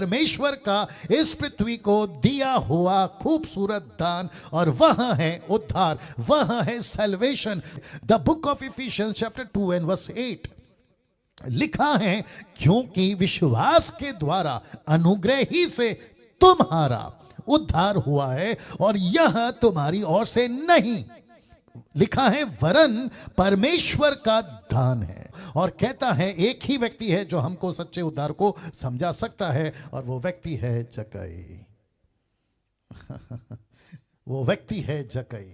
परमेश्वर का इस पृथ्वी को दिया हुआ खूबसूरत दान, और वह है उद्धार, वह है salvation. The book of Ephesians chapter 2 and verse 8 लिखा है, क्योंकि विश्वास के द्वारा अनुग्रह ही से तुम्हारा उद्धार हुआ है, और यह तुम्हारी ओर से नहीं, लिखा है वरन परमेश्वर का दान है। और कहता है एक ही व्यक्ति है जो हमको सच्चे उद्धार को समझा सकता है, और वो व्यक्ति है जक्कई। वो व्यक्ति है जक्कई।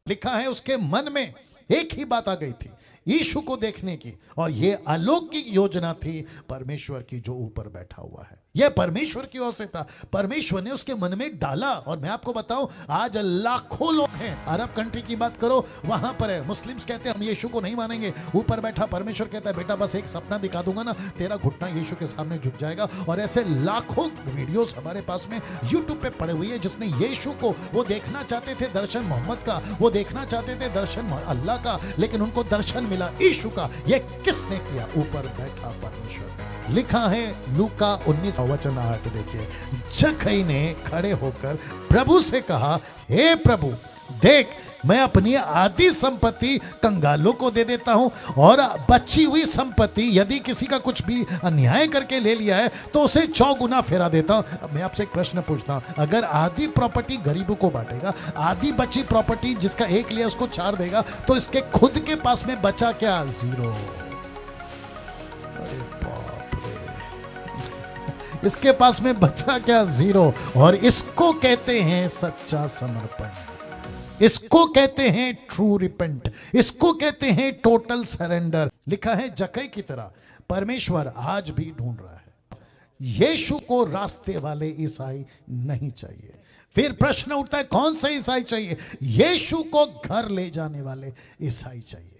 लिखा है उसके मन में एक ही बात आ गई थी, यीशु को देखने की, और ये अलौकिक योजना थी परमेश्वर की जो ऊपर बैठा हुआ है। यह परमेश्वर की ओर से था, परमेश्वर ने उसके मन में डाला। और मैं आपको बताऊं, आज लाखों लोग हैं, अरब कंट्री की बात करो, वहां पर है, मुस्लिम्स कहते हैं हम यीशु को नहीं मानेंगे, ऊपर बैठा परमेश्वर कहता है बेटा बस एक सपना दिखा दूंगा ना, तेरा घुटना यीशु के सामने झुक जाएगा। और ऐसे लाखों वीडियोस हमारे पास में यूट्यूब पे पड़े हुए हैं, जिसने यीशु को, वो देखना चाहते थे दर्शन मोहम्मद का, वो देखना चाहते थे दर्शन अल्लाह का, लेकिन उनको दर्शन मिला यीशु का। ये किसने किया? ऊपर बैठा परमेश्वर। लिखा है लूका 19 वचन 8 देखिए, जक्कई ने खड़े होकर प्रभु से कहा, हे प्रभु देख, मैं अपनी आधी संपत्ति कंगालों को दे देता हूं, और बची हुई संपत्ति यदि किसी का कुछ भी अन्याय करके ले लिया है तो उसे 4 गुना फेरा देता हूं। मैं आपसे एक प्रश्न पूछता हूं, अगर आधी प्रॉपर्टी गरीबों को बांटेगा, आधी बची प्रॉपर्टी जिसका एक लिया उसको 4 देगा, तो इसके खुद के पास में बचा क्या? 0। अरे बाप रे, इसके पास में बचा क्या? 0। और इसको कहते हैं सच्चा समर्पण, इसको कहते हैं ट्रू रिपेंट, इसको कहते हैं टोटल सरेंडर। लिखा है जक्कई की तरह परमेश्वर आज भी ढूंढ रहा है। यीशु को रास्ते वाले ईसाई नहीं चाहिए। फिर प्रश्न उठता है कौन से ईसाई चाहिए? यीशु को घर ले जाने वाले ईसाई चाहिए,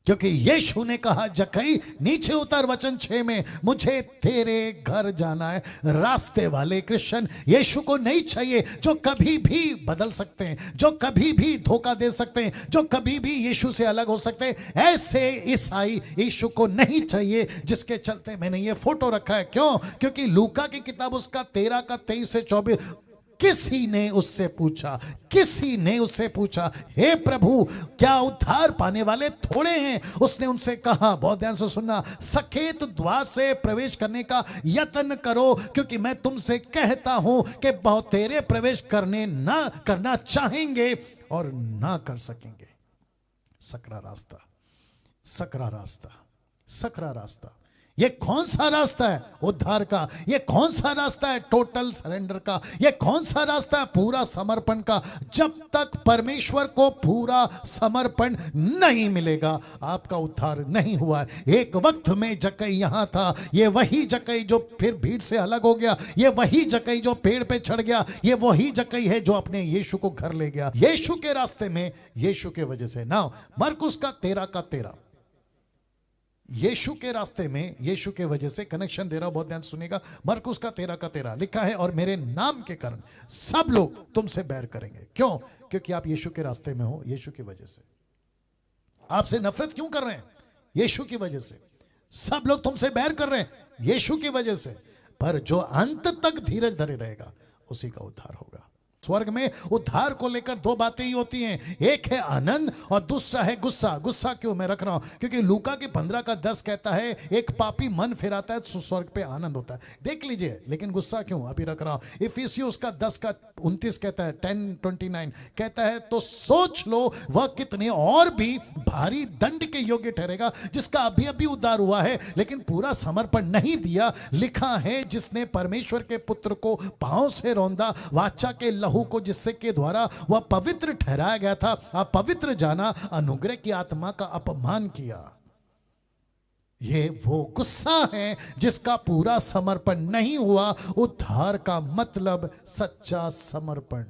क्योंकि यीशु ने कहा जक्कई नीचे उतर, वचन 6 में, मुझे तेरे घर जाना है। रास्ते वाले क्रिश्चियन यीशु को नहीं चाहिए, जो कभी भी बदल सकते हैं, जो कभी भी धोखा दे सकते हैं, जो कभी भी यीशु से अलग हो सकते हैं। ऐसे ईसाई यीशु को नहीं चाहिए, जिसके चलते मैंने ये फोटो रखा है। क्यों? क्योंकि लूका की किताब उसका 13 का 23 से 24, किसी ने उससे पूछा, हे प्रभु क्या उद्धार पाने वाले थोड़े हैं? उसने उनसे कहा, बहुत ध्यान से सुनना, सकेत द्वार से प्रवेश करने का यत्न करो, क्योंकि मैं तुमसे कहता हूं कि बहुतेरे प्रवेश करना चाहेंगे और ना कर सकेंगे। सकरा रास्ता, सकरा रास्ता, सकरा रास्ता। ये कौन सा रास्ता है उद्धार का? ये कौन सा रास्ता है टोटल सरेंडर का? ये कौन सा रास्ता है पूरा समर्पण का? जब तक परमेश्वर को पूरा समर्पण नहीं मिलेगा, आपका उद्धार नहीं हुआ है। एक वक्त में जक्कई यहां था, ये वही जक्कई जो फिर भीड़ से अलग हो गया, ये वही जक्कई जो पेड़ पे चढ़ गया, ये वही जक्कई है जो अपने यीशु को घर ले गया, यीशु के रास्ते में, यीशु के वजह से। नाउ मरकुस का 13 का 13, यीशु के रास्ते में, यीशु के वजह से कनेक्शन दे रहा हूं, बहुत ध्यान सुनिएगा। मरकुस का 13 का 13 लिखा है, और मेरे नाम के कारण सब लोग तुमसे बैर करेंगे। क्यों? क्योंकि आप यीशु के रास्ते में हो, यीशु की वजह से। आपसे नफरत क्यों कर रहे हैं? यीशु की वजह से। सब लोग तुमसे बैर कर रहे हैं, यीशु की वजह से। पर जो अंत तक धीरज धरे रहेगा, उसी का उद्धार होगा। स्वर्ग में उद्धार को लेकर 2 बातें ही होती हैं, एक है आनंद और दूसरा है गुस्सा। गुस्सा क्यों मैं रख रहा हूं? क्योंकि लूका के 15 का 10 कहता है, एक पापी मन फिराता है तो स्वर्ग पे आनंद होता है। देख लीजिए, लेकिन गुस्सा क्यों अभी रख रहा हूं? इफिसियुस का 10 का 29 कहता है, 10:29 कहता है, तो सोच लो वह कितने और भी भारी दंड के योग्य ठहरेगा, जिसका अभी अभी उद्धार हुआ है लेकिन पूरा समर्पण नहीं दिया। लिखा है, जिसने परमेश्वर के पुत्र को पांव से रौंदा, वाचा के लहू को जिससे के द्वारा वह पवित्र ठहराया गया था, अपवित्र जाना, अनुग्रह की आत्मा का अपमान किया। ये वो गुस्सा है जिसका पूरा समर्पण नहीं हुआ। उद्धार का मतलब सच्चा समर्पण।